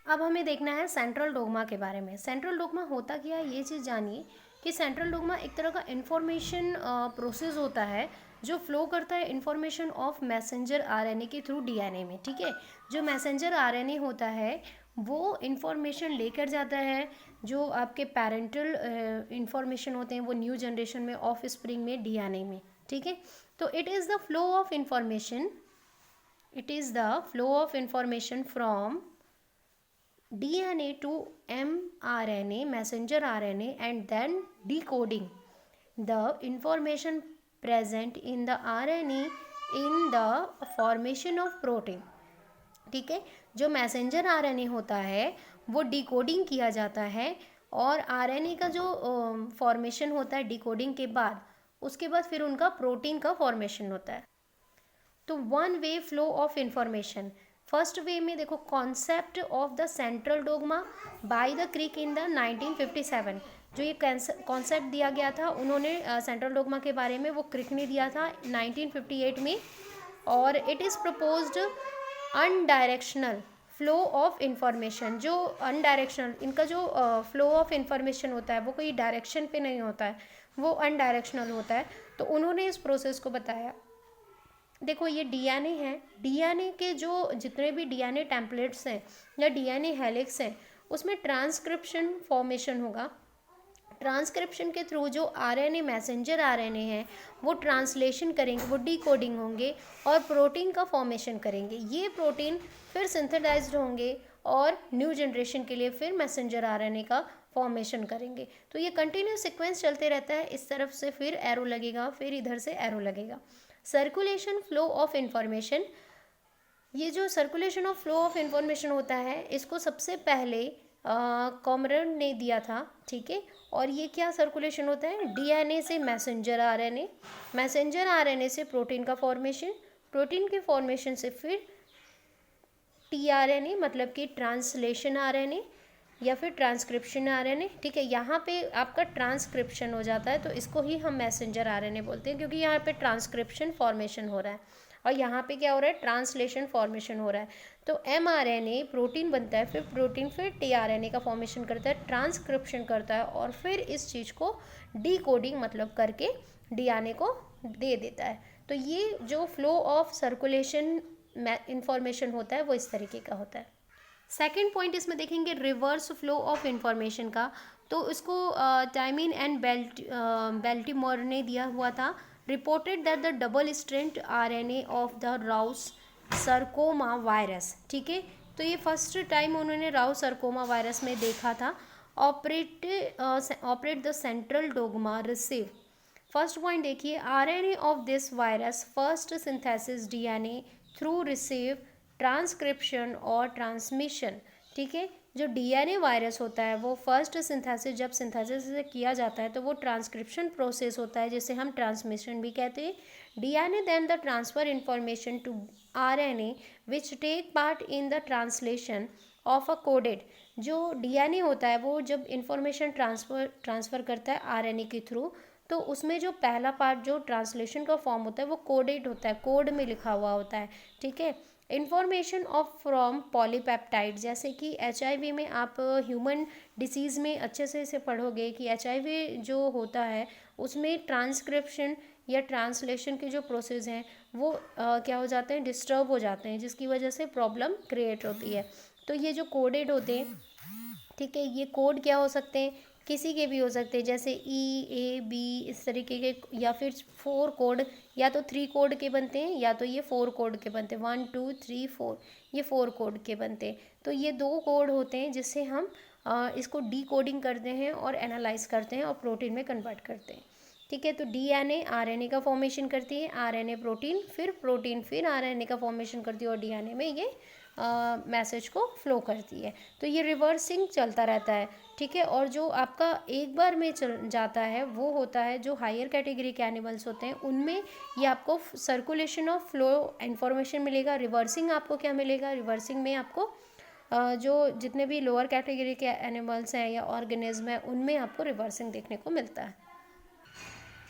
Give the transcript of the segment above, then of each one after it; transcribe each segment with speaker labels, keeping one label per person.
Speaker 1: अब हमें देखना है सेंट्रल डोग्मा के बारे में। सेंट्रल डोग्मा होता क्या है, ये चीज़ जानिए कि सेंट्रल डोग्मा एक तरह का इंफॉर्मेशन प्रोसेस होता है जो फ्लो करता है इंफॉर्मेशन ऑफ मैसेंजर आरएनए के थ्रू डीएनए में। ठीक है, जो मैसेंजर आरएनए होता है वो इंफॉर्मेशन लेकर जाता है, जो आपके पेरेंटल इंफॉर्मेशन होते हैं वो न्यू जनरेशन में ऑफ स्प्रिंग में डीएनए में। ठीक है, तो it is the flow of information, it is the flow of information from DNA to mRNA, messenger RNA, and then decoding the information present in the RNA in the formation of protein। ठीक है, जो messenger RNA होता है वो decoding किया जाता है, और आरएनए का जो फॉर्मेशन होता है डिकोडिंग के बाद, उसके बाद फिर उनका प्रोटीन का फॉर्मेशन होता है। तो one way flow of information, first way में देखो concept of the central dogma by the Crick in the 1957। जो ये कॉन्सेप्ट दिया गया था उन्होंने सेंट्रल डोग्मा के बारे में, वो क्रिक ने दिया था 1958 में। और it is proposed unidirectional flow of information. जो अनडायरेक्शनल इनका जो फ्लो ऑफ इंफॉर्मेशन होता है वो कोई डायरेक्शन पे नहीं होता है, वो अनडायरेक्शनल होता है। तो उन्होंने इस प्रोसेस को बताया। देखो ये डीएनए है, डीएनए के जो जितने भी डीएनए टेम्पलेट्स हैं या डीएनए हेलिक्स हैं उसमें ट्रांसक्रिप्शन फॉर्मेशन होगा। ट्रांसक्रिप्शन के थ्रू जो आरएनए मैसेंजर आरएनए हैं वो ट्रांसलेशन करेंगे, वो डिकोडिंग होंगे और प्रोटीन का फॉर्मेशन करेंगे। ये प्रोटीन फिर सिंथेसाइज्ड होंगे और न्यू जनरेशन के लिए फिर मैसेंजर आरएनए का फॉर्मेशन करेंगे। तो ये कंटिन्यूस सीक्वेंस चलते रहता है, इस तरफ से फिर एरो लगेगा, फिर इधर से एरो लगेगा। सर्कुलेशन फ्लो ऑफ इंफॉर्मेशन, ये जो circulation of flow of information होता है इसको सबसे पहले कॉमरन ने दिया था। ठीक है, और ये क्या सर्कुलेशन होता है, डीएनए से मैसेंजर आरएनए, मैसेंजर आरएनए से प्रोटीन का फॉर्मेशन, प्रोटीन के फॉर्मेशन से फिर टीआरएनए मतलब कि ट्रांसलेशन आरएनए या फिर ट्रांसक्रिप्शन आरएनए। ठीक है, यहाँ पे आपका ट्रांसक्रिप्शन हो जाता है तो इसको ही हम मैसेंजर आरएनए बोलते हैं, क्योंकि यहाँ पे ट्रांसक्रिप्शन फॉर्मेशन हो रहा है और यहाँ पे क्या हो रहा है, ट्रांसलेशन फॉर्मेशन हो रहा है। तो एमआरएनए प्रोटीन बनता है, फिर प्रोटीन फिर टीआरएनए का फॉर्मेशन करता है, ट्रांसक्रिप्शन करता है और फिर इस चीज़ को डिकोडिंग मतलब करके डीएनए को दे देता है। तो ये जो फ्लो ऑफ सर्कुलेशन इंफॉर्मेशन होता है वो इस तरीके का होता है। सेकेंड पॉइंट इसमें देखेंगे रिवर्स फ्लो ऑफ इंफॉर्मेशन का। तो इसको टाइमिन एंड बेल्टीमोर ने दिया हुआ था। Reported that the double strand RNA of the Rous sarcoma virus. ठीक है, तो ये फर्स्ट टाइम उन्होंने राउस सरकोमा वायरस में देखा था। Operate the central dogma receive. First point देखिए, RNA of this virus first synthesis DNA through receive transcription और ट्रांसमिशन। ठीक है, जो डीएनए वायरस होता है वो फर्स्ट सिंथेसिस, जब सिंथेसिस किया जाता है तो वो ट्रांसक्रिप्शन प्रोसेस होता है जिसे हम ट्रांसमिशन भी कहते हैं। DNA then the transfer information to RNA which take part in the translation of a coded. जो डीएनए होता है वो जब इंफॉर्मेशन ट्रांसफ़र करता है आरएनए के थ्रू, तो उसमें जो पहला पार्ट जो ट्रांसलेशन का फॉर्म होता है वो कोडेड होता है, कोड में लिखा हुआ होता है। ठीक है, इन्फॉर्मेशन ऑफ फ्रॉम पॉलीपेप्टाइड, जैसे कि एचआईवी में आप ह्यूमन डिसीज़ में अच्छे से इसे पढ़ोगे कि एचआईवी जो होता है उसमें ट्रांसक्रिप्शन या ट्रांसलेशन के जो प्रोसेस हैं वो क्या हो जाते हैं, डिस्टर्ब हो जाते हैं, जिसकी वजह से प्रॉब्लम क्रिएट होती है। तो ये जो कोडेड होते हैं, ठीक है, ये कोड क्या हो सकते हैं, किसी के भी हो सकते हैं, जैसे E A B इस तरीके के, या फिर 4 कोड, या तो 3 कोड के बनते हैं या तो ये 4 कोड के बनते हैं, 1 2 3 4, ये 4 कोड के बनते हैं। तो ये 2 कोड होते हैं जिससे हम इसको डी कोडिंग करते हैं और एनालाइज करते हैं और प्रोटीन में कन्वर्ट करते हैं। ठीक है, तो डीएनए आरएनए का फॉर्मेशन करती है, आरएनए प्रोटीन फिर आरएनए का फॉर्मेशन करती है और डीएनए में ये मैसेज को फ्लो करती है। तो ये रिवर्सिंग चलता रहता है। ठीक है, और जो आपका एक बार में चल जाता है वो होता है जो हायर कैटेगरी के एनिमल्स होते हैं उनमें ये आपको सर्कुलेशन ऑफ फ्लो इंफॉर्मेशन मिलेगा। रिवर्सिंग आपको क्या मिलेगा, रिवर्सिंग में आपको जो जितने भी लोअर कैटेगरी के एनिमल्स हैं या ऑर्गेनिज्म हैं उनमें आपको रिवर्सिंग देखने को मिलता है।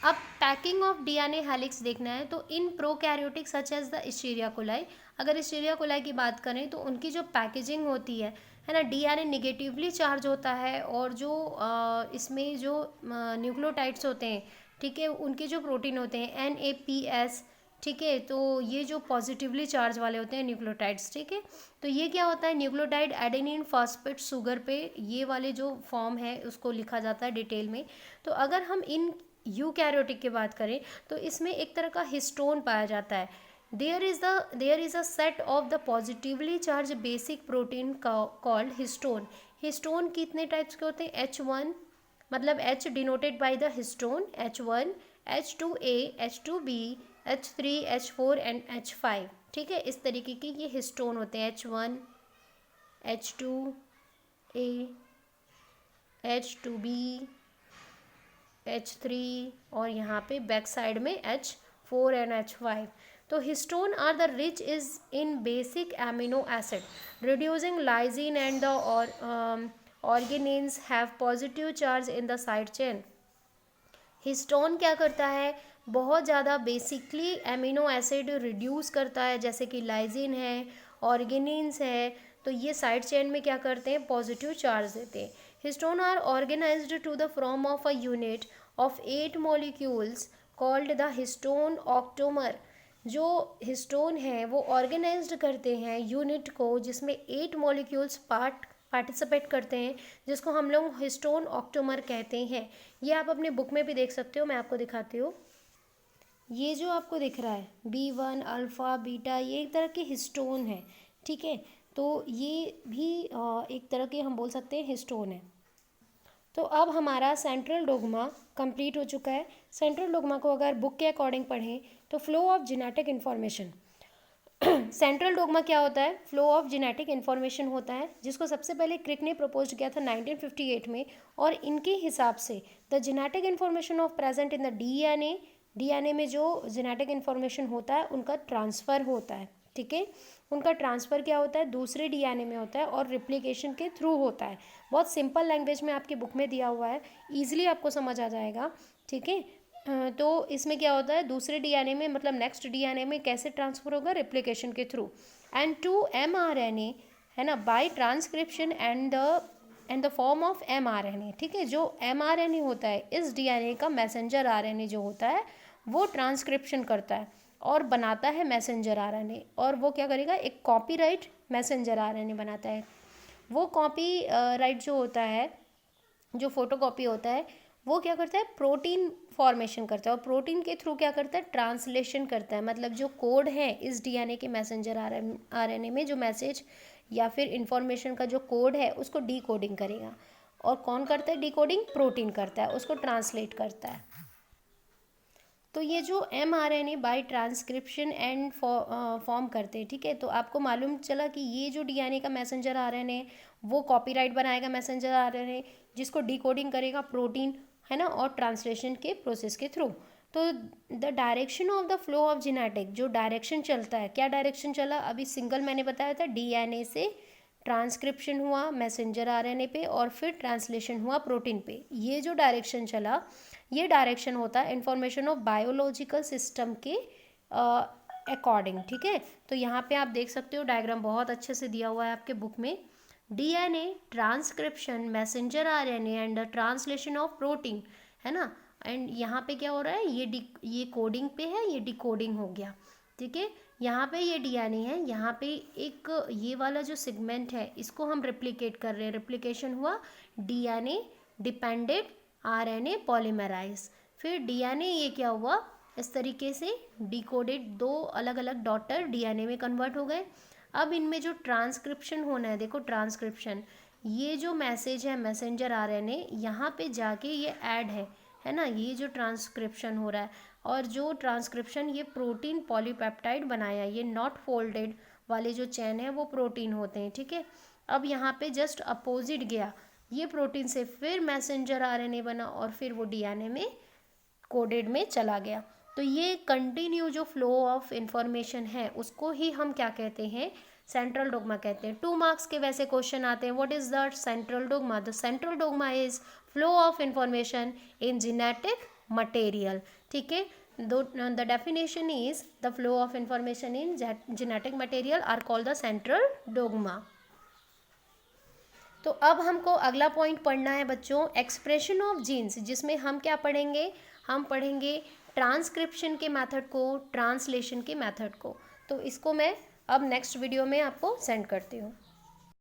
Speaker 1: अब पैकिंग ऑफ डीएनए हेलिक्स देखना है तो in prokaryotic such as the Escherichia coli, अगर एस्चेरिया कोलाई की बात करें तो उनकी जो पैकेजिंग होती है ना, डीएनए निगेटिवली चार्ज होता है और जो इसमें जो न्यूक्लियोटाइड्स होते हैं, ठीक है, उनके जो प्रोटीन होते हैं NAPS, ठीक है, तो ये जो पॉजिटिवली चार्ज वाले होते हैं न्यूक्लियोटाइड्स, ठीक है, तो ये क्या होता है, न्यूक्लियोटाइड एडेनिन फॉस्फेट शुगर पे ये वाले जो फॉर्म है उसको लिखा जाता है डिटेल में। तो अगर हम इन यूकैरियोटिक की बात करें तो इसमें एक तरह का हिस्टोन पाया जाता है। There is a set of the positively charge basic protein called histone. Histone कितने टाइप्स के होते हैं, H1, मतलब H denoted by the histone, H1, H2A, H2B, H3, H4 and H5, ठीक है, इस तरीके के ये हिस्टोन होते हैं, H1, H2A, H2B, H3 और यहाँ पे बैक साइड में H4 एंड H5। तो histone are the rich is in basic amino acid reducing lysine and the organelles have positive charge in the side chain. Histone क्या करता है, बहुत ज़्यादा बेसिकली एमिनो एसिड रिड्यूस करता है, जैसे कि लाइसिन है, ऑर्गेनिन्स है, तो ये साइड चेन में क्या करते हैं, पॉजिटिव चार्ज देते हैं। Histone are organised to the form of a unit of 8 molecules called the histone octamer. जो हिस्टोन है वो ऑर्गेनाइज्ड करते हैं यूनिट को जिसमें 8 मॉलिक्यूल्स पार्टिसिपेट करते हैं, जिसको हम लोग हिस्टोन ऑक्टोमर कहते हैं। ये आप अपने बुक में भी देख सकते हो, मैं आपको दिखाती हूँ। ये जो आपको दिख रहा है B1 अल्फ़ा बीटा, ये एक तरह के हिस्टोन है, ठीक है, तो ये भी एक तरह के हम बोल सकते हैं हिस्टोन है। तो अब हमारा सेंट्रल डोग्मा कंप्लीट हो चुका है। सेंट्रल डोग्मा को अगर बुक के अकॉर्डिंग पढ़ें तो flow of genetic information. Central dogma क्या होता है, फ्लो ऑफ जेनेटिक इन्फॉर्मेशन होता है, जिसको सबसे पहले क्रिक ने प्रपोज किया था 1958 में, और इनके हिसाब से the genetic information of present in the DNA में जो जेनेटिक इन्फॉर्मेशन होता है उनका ट्रांसफ़र होता है, ठीक है, उनका ट्रांसफ़र क्या होता है, दूसरे डीएनए में होता है और रिप्लिकेशन के थ्रू होता है। बहुत सिंपल लैंग्वेज में आपकी बुक में दिया हुआ है, ईजिली आपको समझ आ जाएगा, ठीक है। तो इसमें क्या होता है, दूसरे डीएनए में मतलब नेक्स्ट डीएनए में कैसे ट्रांसफ़र होगा, रिप्लिकेशन के थ्रू, एंड टू mRNA, है ना, by transcription and the form of mRNA, ठीक है। जो mRNA होता है इस डीएनए का मैसेंजर RNA जो होता है वो ट्रांसक्रिप्शन करता है और बनाता है मैसेंजर RNA, और वो क्या करेगा, एक कॉपीराइट मैसेंजर RNA बनाता है। वो कॉपी राइट जो होता है, जो फोटोकॉपी होता है, वो क्या करता है, प्रोटीन फॉर्मेशन करता है, और प्रोटीन के थ्रू क्या करता है, ट्रांसलेशन करता है, मतलब जो कोड है इस डीएनए के मैसेंजर RNA में, जो मैसेज या फिर इंफॉर्मेशन का जो कोड है उसको डीकोडिंग करेगा। और कौन करता है डीकोडिंग, प्रोटीन करता है, उसको ट्रांसलेट करता है। तो ये जो mRNA by transcription and form करते हैं, ठीक है, तो आपको मालूम चला कि ये जो डीएनए का मैसेंजर RNA वो कॉपीराइट बनाएगा मैसेंजर RNA, जिसको डिकोडिंग करेगा प्रोटीन, है ना, और ट्रांसलेशन के प्रोसेस के थ्रू। तो the direction of the flow of genetic, जो डायरेक्शन चलता है, क्या डायरेक्शन चला, अभी सिंगल मैंने बताया था, डीएनए से ट्रांसक्रिप्शन हुआ मैसेंजर RNA पे और फिर ट्रांसलेशन हुआ प्रोटीन पे, ये जो डायरेक्शन चला, ये डायरेक्शन होता है इंफॉर्मेशन ऑफ बायोलॉजिकल सिस्टम के अकॉर्डिंग, ठीक है। तो यहाँ पे आप देख सकते हो डायग्राम बहुत अच्छे से दिया हुआ है आपके बुक में, DNA transcription messenger RNA and the translation of protein, है ना, एंड यहाँ पे क्या हो रहा है, ये कोडिंग पे है, ये डिकोडिंग हो गया, ठीक है। यहाँ पे ये डीएनए है, यहाँ पे एक ये वाला जो सेगमेंट है इसको हम रिप्लिकेट कर रहे हैं, रिप्लिकेशन हुआ, डीएनए डिपेंडेंट RNA पॉलीमराइज, फिर डीएनए ये क्या हुआ, इस तरीके से डिकोडेड, 2 अलग अलग डॉटर डीएनए में कन्वर्ट हो गए। अब इनमें जो ट्रांसक्रिप्शन होना है, देखो ट्रांसक्रिप्शन, ये जो मैसेज है मैसेंजर RNA यहाँ पे जाके ये ऐड है ना, ये जो ट्रांसक्रिप्शन हो रहा है, और जो ट्रांसक्रिप्शन ये प्रोटीन पॉलीपेप्टाइड बनाया, ये नॉट फोल्डेड वाले जो चेन है वो प्रोटीन होते हैं, ठीक है। अब यहाँ पे जस्ट अपोजिट गया, ये प्रोटीन से फिर मैसेंजर RNA बना और फिर वो डीएनए में कोडेड में चला गया। तो ये कंटिन्यू जो फ्लो ऑफ इंफॉर्मेशन है उसको ही हम क्या कहते हैं, सेंट्रल डोग्मा कहते हैं। 2 मार्क्स के वैसे क्वेश्चन आते हैं, what is the central dogma, the central dogma is flow of information in genetic material. ठीक है, the definition is the flow of information in genetic material are called the central dogma. तो अब हमको अगला point पढ़ना है बच्चों, expression of jeans, जिसमें हम क्या पढ़ेंगे, हम पढ़ेंगे ट्रांसक्रिप्शन के मेथड को, ट्रांसलेशन के मेथड को। तो इसको मैं अब नेक्स्ट वीडियो में आपको सेंड करती हूँ।